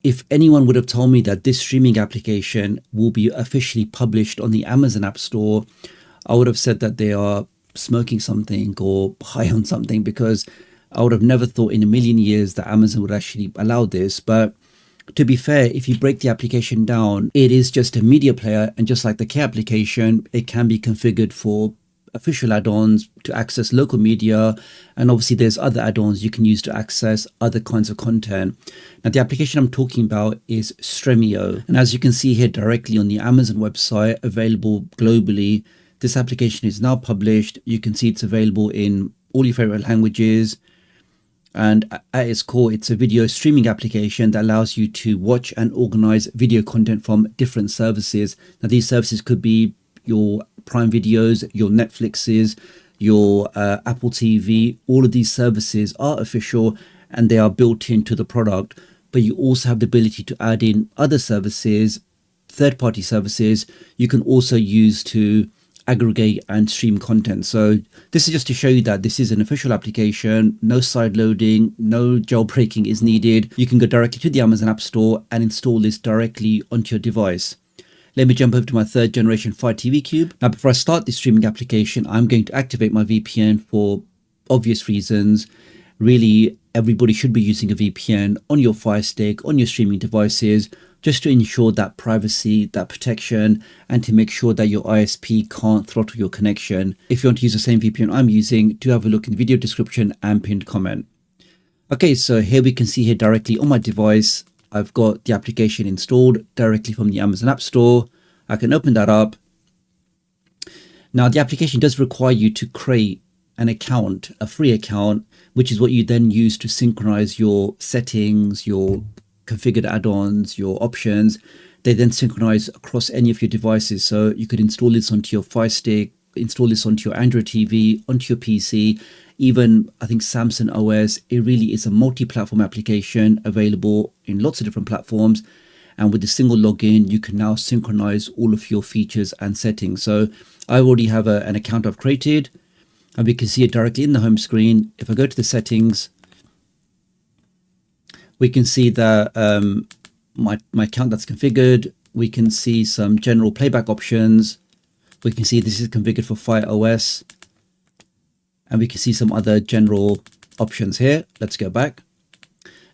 If anyone would have told me that this streaming application will be officially published on the Amazon App Store, I would have said that they are smoking something or high on something, because I would have never thought in a million years that Amazon would actually allow this. But to be fair, if you break the application down, it is just a media player, and just like the K application, it can be configured for official add-ons to access local media, and obviously there's other add-ons you can use to access other kinds of content. Now the application I'm talking about is Stremio, and as you can see here directly on the Amazon website, available globally, this application is now published. You can see it's available in all your favorite languages, and at its core, it's a video streaming application that allows you to watch and organize video content from different services. Now these services could be your Prime Videos, your Netflixes, your Apple TV. All of these services are official and they are built into the product, but you also have the ability to add in other services, third-party services you can also use to aggregate and stream content. So this is just to show you that this is an official application. No side loading, no jailbreaking is needed. You can go directly to the Amazon App Store and install this directly onto your device. Let me jump over to my third generation Fire TV Cube. Now, before I start this streaming application, I'm going to activate my VPN for obvious reasons. Really, everybody should be using a VPN on your Fire Stick, on your streaming devices, just to ensure that privacy, that protection, and to make sure that your ISP can't throttle your connection. If you want to use the same VPN I'm using, do have a look in the video description and pinned comment. Okay, so here we can see here directly on my device, I've got the application installed directly from the Amazon App Store. I can open that up. Now the application does require you to create an account, a free account, which is what you then use to synchronize your settings, your configured add-ons, your options. They then synchronize across any of your devices. So you could install this onto your Fire Stick, install this onto your Android TV, onto your PC, even I think Samsung OS. It really is a multi-platform application available in lots of different platforms. And with a single login, you can now synchronize all of your features and settings. So I already have an account I've created, and we can see it directly in the home screen. If I go to the settings, we can see that my account that's configured. We can see some general playback options. We can see this is configured for Fire OS. And we can see some other general options here. Let's go back.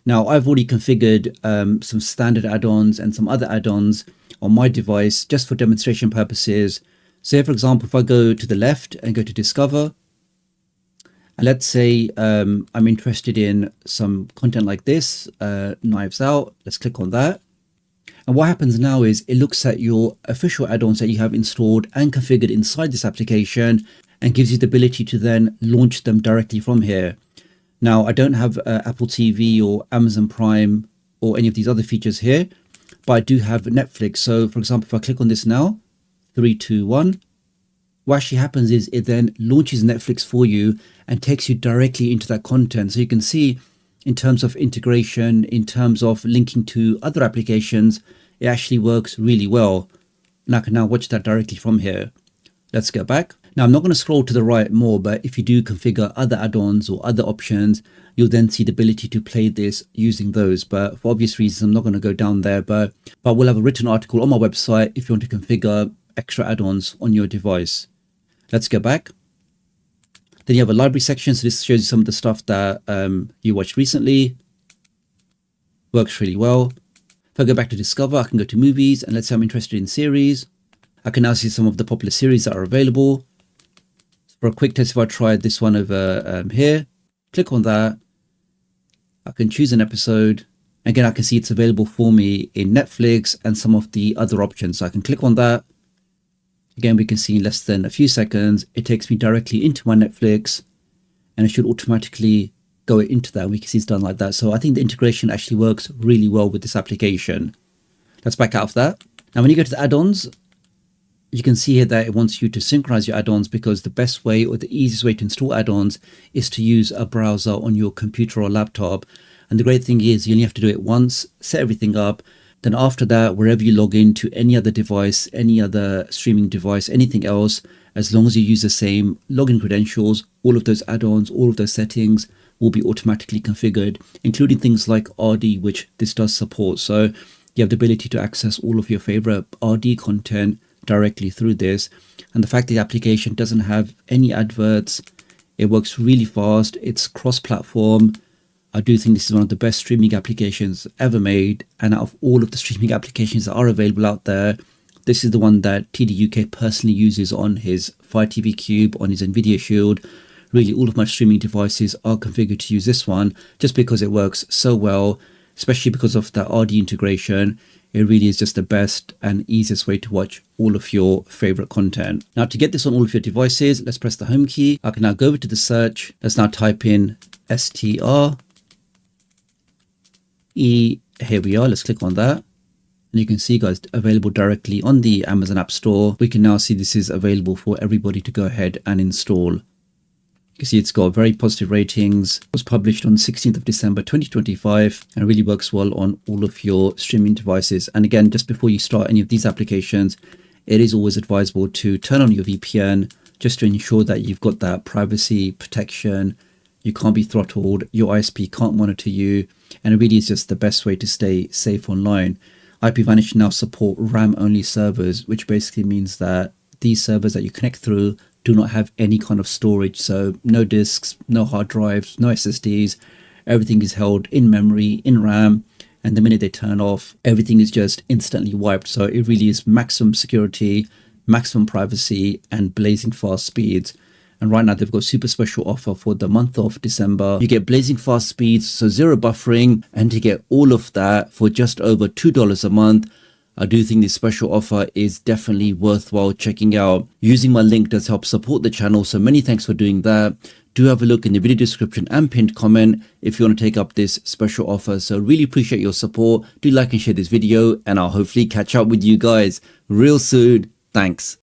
Now I've already configured some standard add-ons and some other add-ons on my device just for demonstration purposes. So here, for example, if I go to the left and go to Discover, and let's say I'm interested in some content like this, Knives Out. Let's click on that. And what happens now is it looks at your official add-ons that you have installed and configured inside this application and gives you the ability to then launch them directly from here. Now, I don't have Apple TV or Amazon Prime or any of these other features here, but I do have Netflix. So for example, if I click on this now, 3, 2, 1, what actually happens is it then launches Netflix for you and takes you directly into that content. So you can see in terms of integration, in terms of linking to other applications, it actually works really well. And I can now watch that directly from here. Let's go back. Now, I'm not going to scroll to the right more, but if you do configure other add-ons or other options, you'll then see the ability to play this using those. But for obvious reasons, I'm not going to go down there, but we'll have a written article on my website if you want to configure extra add-ons on your device. Let's go back. Then you have a library section. So this shows you some of the stuff that you watched recently. Works really well. If I go back to Discover, I can go to movies, and let's say I'm interested in series. I can now see some of the popular series that are available. For a quick test, if I tried this one over here, click on that. I can choose an episode. Again, I can see it's available for me in Netflix and some of the other options. So I can click on that. Again, we can see in less than a few seconds, it takes me directly into my Netflix, and it should automatically go into that. We can see it's done like that. So I think the integration actually works really well with this application. Let's back out of that. Now, when you go to the add-ons, you can see here that it wants you to synchronize your add-ons, because the best way or the easiest way to install add-ons is to use a browser on your computer or laptop. And the great thing is you only have to do it once, set everything up. Then after that, wherever you log into any other device, any other streaming device, anything else, as long as you use the same login credentials, all of those add-ons, all of those settings will be automatically configured, including things like RD, which this does support. So you have the ability to access all of your favorite RD content directly through this. And the fact that the application doesn't have any adverts, it works really fast, it's cross-platform. I do think this is one of the best streaming applications ever made. And out of all of the streaming applications that are available out there, this is the one that TDUK personally uses on his Fire TV Cube, on his Nvidia Shield. Really, all of my streaming devices are configured to use this one just because it works so well, especially because of the RD integration. It really is just the best and easiest way to watch all of your favorite content. Now, to get this on all of your devices, let's press the home key. I can now go over to the search. Let's now type in STRE. Here we are. Let's click on that. And you can see, guys, available directly on the Amazon App Store. We can now see this is available for everybody to go ahead and install. You can see it's got very positive ratings. It was published on 16th of December 2025 and really works well on all of your streaming devices. And again, just before you start any of these applications, it is always advisable to turn on your VPN just to ensure that you've got that privacy protection. You can't be throttled, your ISP can't monitor you, and it really is just the best way to stay safe online. IPVanish now support RAM-only servers, which basically means that these servers that you connect through do not have any kind of storage. So no disks, no hard drives, no SSDs. Everything is held in memory, in RAM. And the minute they turn off, everything is just instantly wiped. So it really is maximum security, maximum privacy, and blazing fast speeds. And right now they've got a super special offer for the month of December. You get blazing fast speeds, so zero buffering, and you get all of that for just over $2 a month. I do think this special offer is definitely worthwhile checking out. Using my link does help support the channel, so many thanks for doing that. Do have a look in the video description and pinned comment if you want to take up this special offer. So really appreciate your support. Do like and share this video, and I'll hopefully catch up with you guys real soon. Thanks.